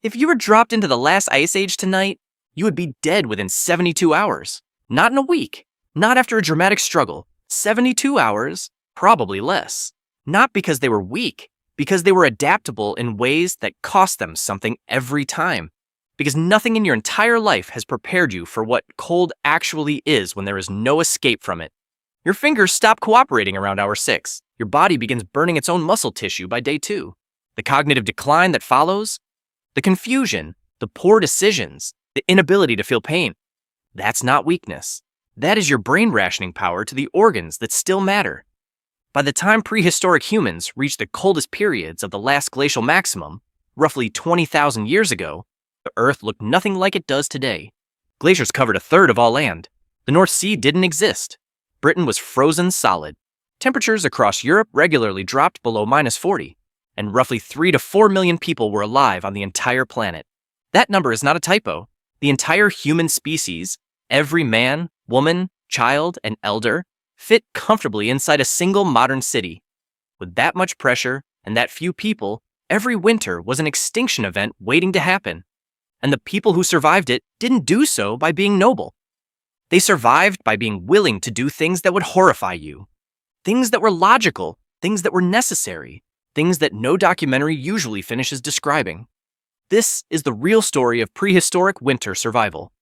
If you were dropped into the last ice age tonight, you would be dead within 72 hours. Not in a week. Not after a dramatic struggle. 72 hours, probably less. Not because they were weak, because they were adaptable in ways that cost them something every time. Because nothing in your entire life has prepared you for what cold actually is when there is no escape from it. Your fingers stop cooperating around hour 6. Your body begins burning its own muscle tissue by day 2. The cognitive decline that follows, the confusion, the poor decisions, the inability to feel pain. That's not weakness. That is your brain rationing power to the organs that still matter. By the time prehistoric humans reached the coldest periods of the last glacial maximum, roughly 20,000 years ago, the Earth looked nothing like it does today. Glaciers covered a third of all land. The North Sea didn't exist. Britain was frozen solid. Temperatures across Europe regularly dropped below -40, and roughly 3 to 4 million people were alive on the entire planet. That number is not a typo. The entire human species, every man, woman, child, and elder, fit comfortably inside a single modern city. With that much pressure and that few people, every winter was an extinction event waiting to happen. And the people who survived it didn't do so by being noble. They survived by being willing to do things that would horrify you. Things that were logical, things that were necessary, things that no documentary usually finishes describing. This is the real story of prehistoric winter survival.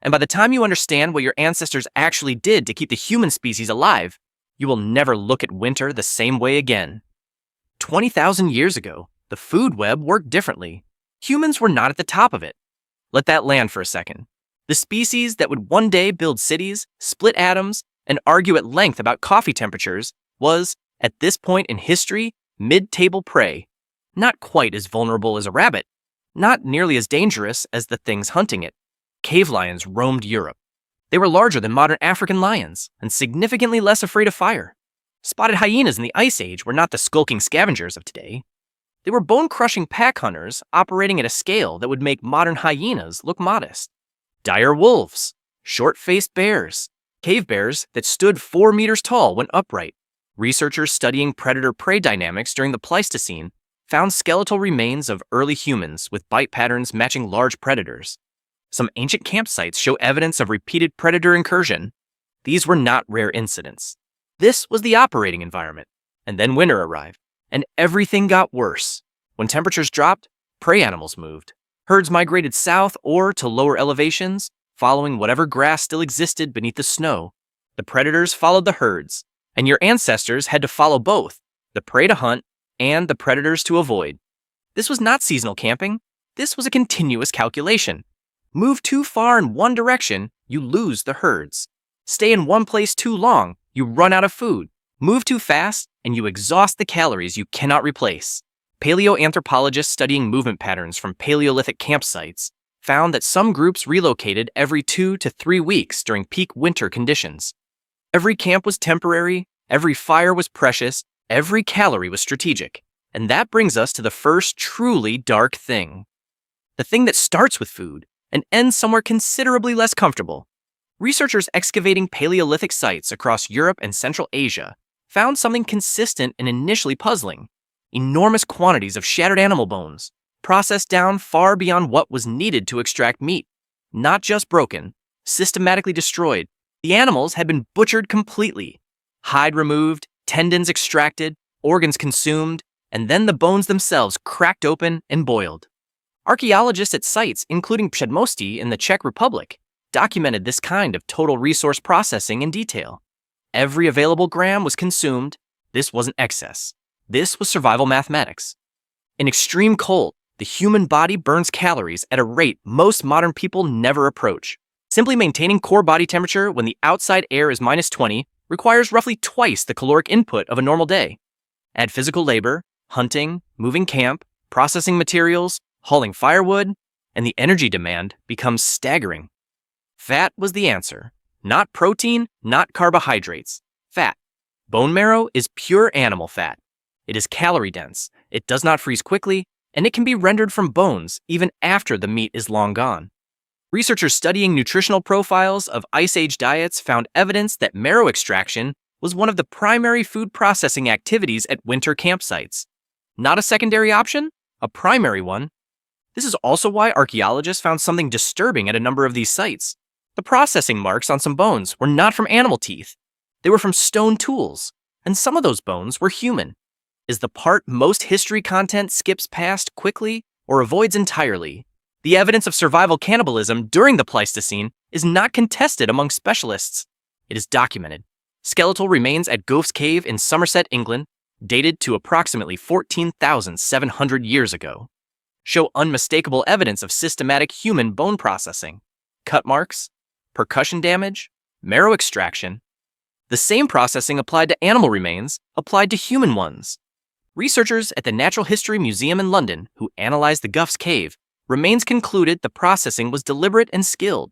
And by the time you understand what your ancestors actually did to keep the human species alive, you will never look at winter the same way again. 20,000 years ago, the food web worked differently. Humans were not at the top of it. Let that land for a second. The species that would one day build cities, split atoms, and argue at length about coffee temperatures was, at this point in history, mid-table prey. Not quite as vulnerable as a rabbit. Not nearly as dangerous as the things hunting it. Cave lions roamed Europe. They were larger than modern African lions and significantly less afraid of fire. Spotted hyenas in the Ice Age were not the skulking scavengers of today. They were bone-crushing pack hunters operating at a scale that would make modern hyenas look modest. Dire wolves, short-faced bears, cave bears that stood 4 meters tall when upright. Researchers studying predator-prey dynamics during the Pleistocene found skeletal remains of early humans with bite patterns matching large predators. Some ancient campsites show evidence of repeated predator incursion. These were not rare incidents. This was the operating environment. And then winter arrived, and everything got worse. When temperatures dropped, prey animals moved. Herds migrated south or to lower elevations, following whatever grass still existed beneath the snow. The predators followed the herds, and your ancestors had to follow both, the prey to hunt and the predators to avoid. This was not seasonal camping. This was a continuous calculation. Move too far in one direction, you lose the herds. Stay in one place too long, you run out of food. Move too fast, and you exhaust the calories you cannot replace. Paleoanthropologists studying movement patterns from Paleolithic campsites found that some groups relocated every 2 to 3 weeks during peak winter conditions. Every camp was temporary, every fire was precious, every calorie was strategic. And that brings us to the first truly dark thing. The thing that starts with food and ends somewhere considerably less comfortable. Researchers excavating Paleolithic sites across Europe and Central Asia found something consistent and initially puzzling. Enormous quantities of shattered animal bones, processed down far beyond what was needed to extract meat. Not just broken, systematically destroyed. The animals had been butchered completely. Hide removed, tendons extracted, organs consumed, and then the bones themselves cracked open and boiled. Archaeologists at sites, including Przedmosty in the Czech Republic, documented this kind of total resource processing in detail. Every available gram was consumed. This wasn't excess. This was survival mathematics. In extreme cold, the human body burns calories at a rate most modern people never approach. Simply maintaining core body temperature when the outside air is -20 requires roughly twice the caloric input of a normal day. Add physical labor, hunting, moving camp, processing materials, hauling firewood, and the energy demand becomes staggering. Fat was the answer. Not protein, not carbohydrates. Fat. Bone marrow is pure animal fat. It is calorie-dense, it does not freeze quickly, and it can be rendered from bones even after the meat is long gone. Researchers studying nutritional profiles of Ice Age diets found evidence that marrow extraction was one of the primary food processing activities at winter campsites. Not a secondary option, a primary one. This is also why archaeologists found something disturbing at a number of these sites. The processing marks on some bones were not from animal teeth. They were from stone tools, and some of those bones were human. Is the part most history content skips past quickly or avoids entirely? The evidence of survival cannibalism during the Pleistocene is not contested among specialists. It is documented. Skeletal remains at Gough's cave in Somerset, England, dated to approximately 14,700 years ago, show unmistakable evidence of systematic human bone processing, cut marks, percussion damage, marrow extraction. The same processing applied to animal remains applied to human ones. Researchers at the Natural History Museum in London, who analyzed the Gough's cave, remains concluded the processing was deliberate and skilled.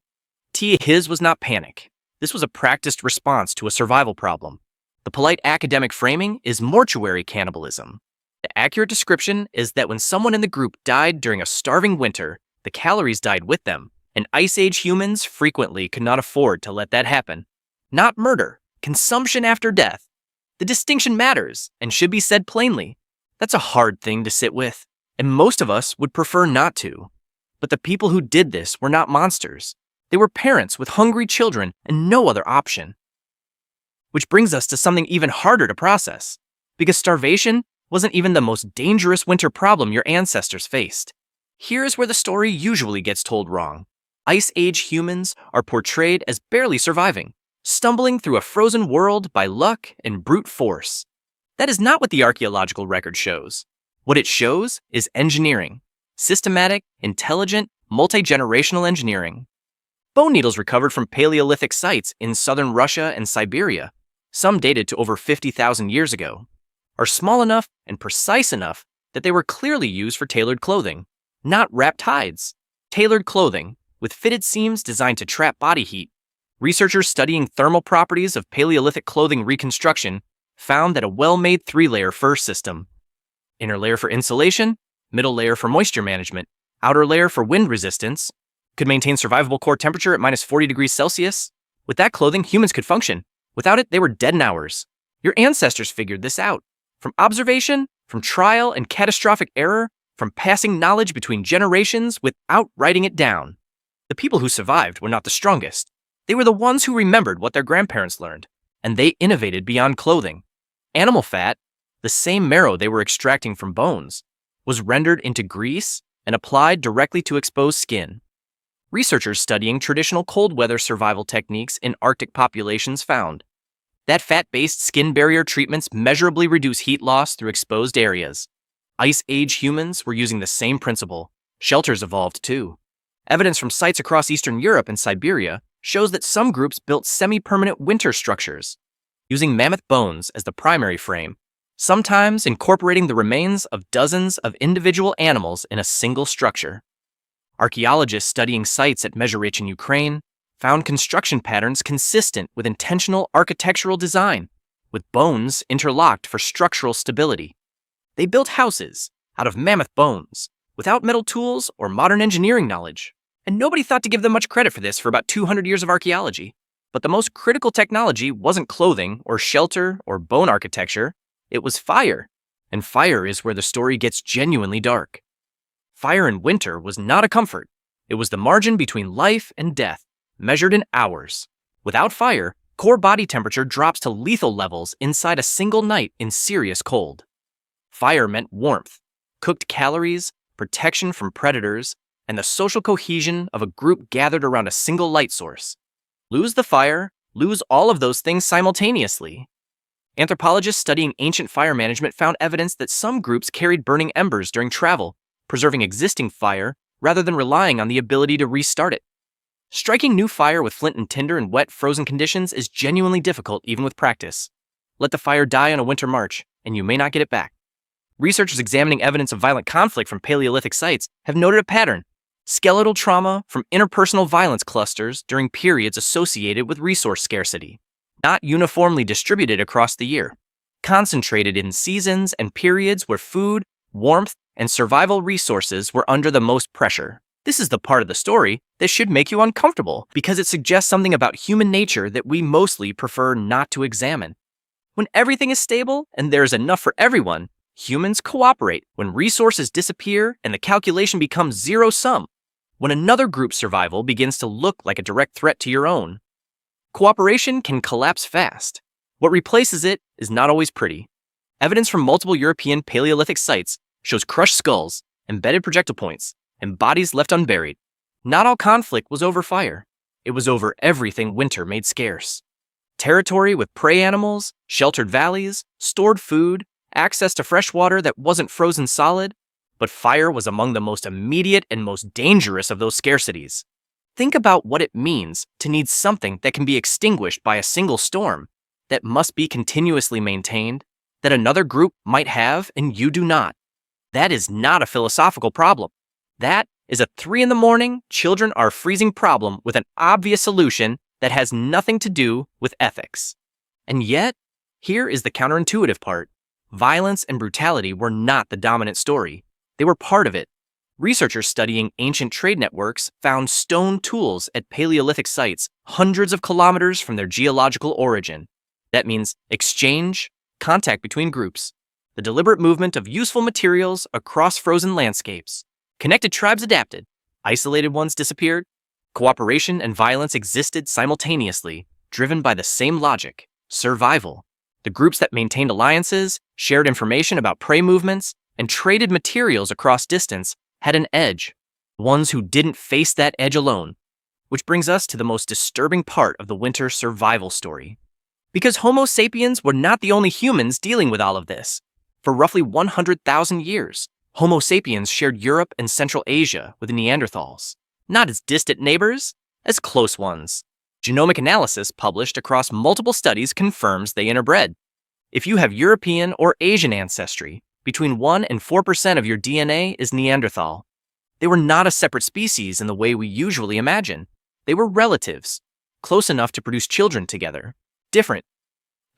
His was not panic. This was a practiced response to a survival problem. The polite academic framing is mortuary cannibalism. The accurate description is that when someone in the group died during a starving winter, the calories died with them, and Ice Age humans frequently could not afford to let that happen. Not murder, consumption after death. The distinction matters and should be said plainly. That's a hard thing to sit with, and most of us would prefer not to. But the people who did this were not monsters. They were parents with hungry children and no other option. Which brings us to something even harder to process, because starvation wasn't even the most dangerous winter problem your ancestors faced. Here's where the story usually gets told wrong. Ice Age humans are portrayed as barely surviving, stumbling through a frozen world by luck and brute force. That is not what the archaeological record shows. What it shows is engineering. Systematic, intelligent, multi-generational engineering. Bone needles recovered from Paleolithic sites in southern Russia and Siberia, some dated to over 50,000 years ago, are small enough and precise enough that they were clearly used for tailored clothing, not wrapped hides. Tailored clothing, with fitted seams designed to trap body heat. Researchers studying thermal properties of Paleolithic clothing reconstruction found that a well-made 3-layer fur system, inner layer for insulation, middle layer for moisture management, outer layer for wind resistance, could maintain survivable core temperature at minus 40 degrees Celsius. With that clothing, humans could function. Without it, they were dead in hours. Your ancestors figured this out. From observation, from trial and catastrophic error, from passing knowledge between generations without writing it down. The people who survived were not the strongest. They were the ones who remembered what their grandparents learned, and they innovated beyond clothing. Animal fat, the same marrow they were extracting from bones, was rendered into grease and applied directly to exposed skin. Researchers studying traditional cold weather survival techniques in Arctic populations found that fat-based skin barrier treatments measurably reduce heat loss through exposed areas. Ice Age humans were using the same principle. Shelters evolved too. Evidence from sites across Eastern Europe and Siberia shows that some groups built semi-permanent winter structures, using mammoth bones as the primary frame, sometimes incorporating the remains of dozens of individual animals in a single structure. Archaeologists studying sites at Mezhirich in Ukraine found construction patterns consistent with intentional architectural design, with bones interlocked for structural stability. They built houses out of mammoth bones, without metal tools or modern engineering knowledge, and nobody thought to give them much credit for this for about 200 years of archaeology. But the most critical technology wasn't clothing or shelter or bone architecture, it was fire. And fire is where the story gets genuinely dark. Fire in winter was not a comfort. It was the margin between life and death, measured in hours. Without fire, core body temperature drops to lethal levels inside a single night in serious cold. Fire meant warmth, cooked calories, protection from predators, and the social cohesion of a group gathered around a single light source. Lose the fire, lose all of those things simultaneously. Anthropologists studying ancient fire management found evidence that some groups carried burning embers during travel, preserving existing fire rather than relying on the ability to restart it. Striking new fire with flint and tinder in wet, frozen conditions is genuinely difficult even with practice. Let the fire die on a winter march, and you may not get it back. Researchers examining evidence of violent conflict from Paleolithic sites have noted a pattern: skeletal trauma from interpersonal violence clusters during periods associated with resource scarcity, not uniformly distributed across the year, concentrated in seasons and periods where food, warmth, and survival resources were under the most pressure. This is the part of the story that should make you uncomfortable because it suggests something about human nature that we mostly prefer not to examine. When everything is stable and there is enough for everyone, Humans cooperate when resources disappear and the calculation becomes zero-sum, when another group's survival begins to look like a direct threat to your own. Cooperation can collapse fast. What replaces it is not always pretty. Evidence from multiple European Paleolithic sites shows crushed skulls, embedded projectile points, and bodies left unburied. Not all conflict was over fire. It was over everything winter made scarce. Territory with prey animals, sheltered valleys, stored food, access to fresh water that wasn't frozen solid, but fire was among the most immediate and most dangerous of those scarcities. Think about what it means to need something that can be extinguished by a single storm, that must be continuously maintained, that another group might have and you do not. That is not a philosophical problem. That is a 3 a.m, children are freezing problem with an obvious solution that has nothing to do with ethics. And yet, here is the counterintuitive part. Violence and brutality were not the dominant story. They were part of it. Researchers studying ancient trade networks found stone tools at Paleolithic sites hundreds of kilometers from their geological origin. That means exchange, contact between groups, the deliberate movement of useful materials across frozen landscapes. Connected tribes adapted, isolated ones disappeared. Cooperation and violence existed simultaneously, driven by the same logic: survival. The groups that maintained alliances, shared information about prey movements, and traded materials across distance had an edge. Ones who didn't face that edge alone. Which brings us to the most disturbing part of the winter survival story. Because Homo sapiens were not the only humans dealing with all of this. For roughly 100,000 years, Homo sapiens shared Europe and Central Asia with the Neanderthals. Not as distant neighbors, as close ones. Genomic analysis published across multiple studies confirms they interbred. If you have European or Asian ancestry, between 1 and 4% of your DNA is Neanderthal. They were not a separate species in the way we usually imagine. They were relatives, close enough to produce children together, different,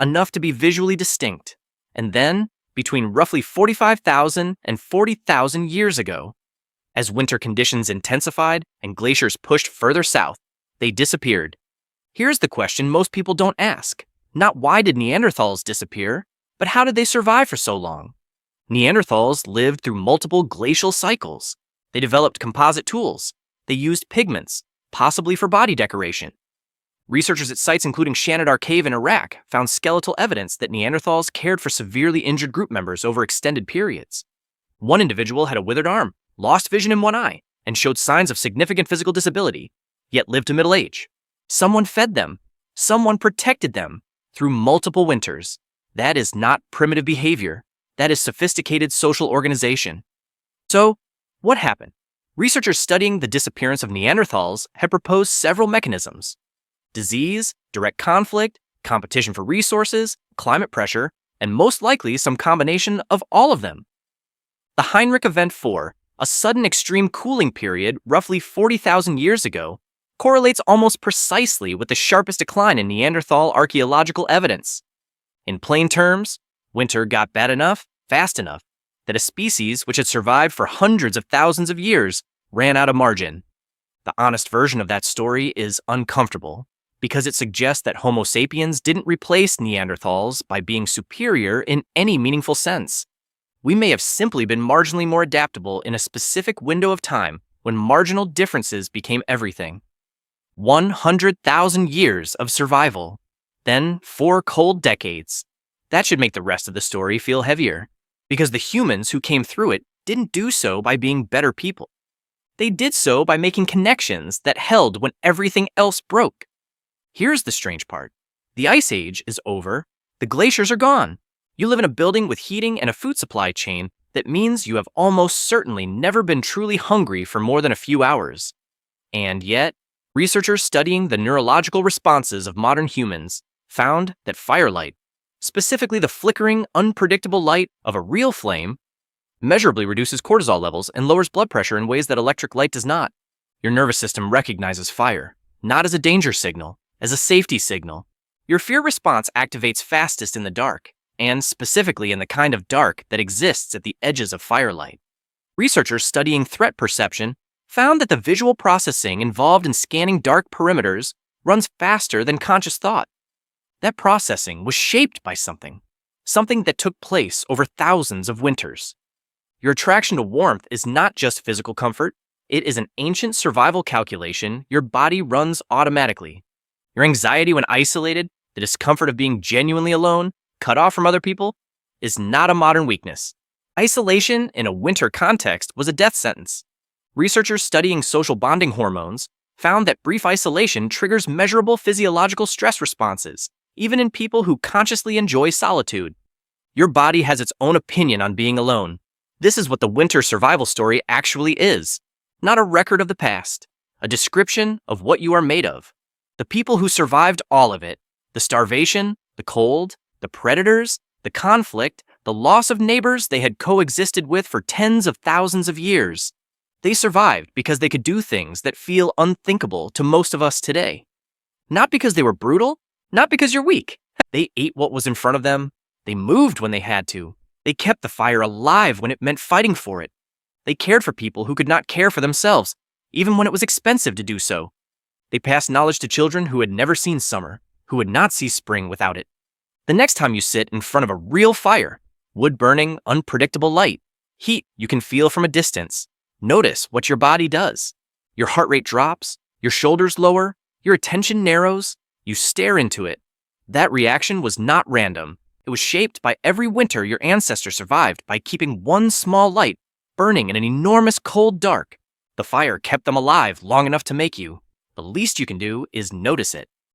enough to be visually distinct. And then, between roughly 45,000 and 40,000 years ago, as winter conditions intensified and glaciers pushed further south, they disappeared. Here's the question most people don't ask. Not why did Neanderthals disappear, but how did they survive for so long? Neanderthals lived through multiple glacial cycles. They developed composite tools. They used pigments, possibly for body decoration. Researchers at sites including Shanidar Cave in Iraq found skeletal evidence that Neanderthals cared for severely injured group members over extended periods. One individual had a withered arm, lost vision in one eye, and showed signs of significant physical disability, yet lived to middle age. Someone fed them. Someone protected them through multiple winters. That is not primitive behavior. That is sophisticated social organization. So, what happened? Researchers studying the disappearance of Neanderthals had proposed several mechanisms: disease, direct conflict, competition for resources, climate pressure, and most likely some combination of all of them. The Heinrich Event 4, a sudden extreme cooling period roughly 40,000 years ago, correlates almost precisely with the sharpest decline in Neanderthal archaeological evidence. In plain terms, winter got bad enough, fast enough, that a species which had survived for hundreds of thousands of years ran out of margin. The honest version of that story is uncomfortable, because it suggests that Homo sapiens didn't replace Neanderthals by being superior in any meaningful sense. We may have simply been marginally more adaptable in a specific window of time when marginal differences became everything. 100,000 years of survival, then 4 cold decades. That should make the rest of the story feel heavier, because the humans who came through it didn't do so by being better people. They did so by making connections that held when everything else broke. Here's the strange part. The Ice Age is over. The glaciers are gone. You live in a building with heating and a food supply chain that means you have almost certainly never been truly hungry for more than a few hours. And yet, researchers studying the neurological responses of modern humans found that firelight, specifically the flickering, unpredictable light of a real flame, measurably reduces cortisol levels and lowers blood pressure in ways that electric light does not. Your nervous system recognizes fire, not as a danger signal, as a safety signal. Your fear response activates fastest in the dark, and specifically in the kind of dark that exists at the edges of firelight. Researchers studying threat perception found that the visual processing involved in scanning dark perimeters runs faster than conscious thought. That processing was shaped by something something that took place over thousands of winters. Your attraction to warmth is not just physical comfort, it is an ancient survival calculation your body runs automatically. Your anxiety when isolated, the discomfort of being genuinely alone, cut off from other people, is not a modern weakness. Isolation in a winter context was a death sentence. Researchers studying social bonding hormones found that brief isolation triggers measurable physiological stress responses, even in people who consciously enjoy solitude. Your body has its own opinion on being alone. This is what the winter survival story actually is. Not a record of the past, a description of what you are made of. The people who survived all of it, the starvation, the cold, the predators, the conflict, the loss of neighbors they had coexisted with for tens of thousands of years. They survived because they could do things that feel unthinkable to most of us today. Not because they were brutal, not because you're weak. They ate what was in front of them. They moved when they had to. They kept the fire alive when it meant fighting for it. They cared for people who could not care for themselves, even when it was expensive to do so. They passed knowledge to children who had never seen summer, who would not see spring without it. The next time you sit in front of a real fire, wood-burning, unpredictable light, heat you can feel from a distance, notice what your body does. Your heart rate drops, your shoulders lower, your attention narrows, you stare into it. That reaction was not random. It was shaped by every winter your ancestors survived by keeping one small light burning in an enormous cold dark. The fire kept them alive long enough to make you. The least you can do is notice it.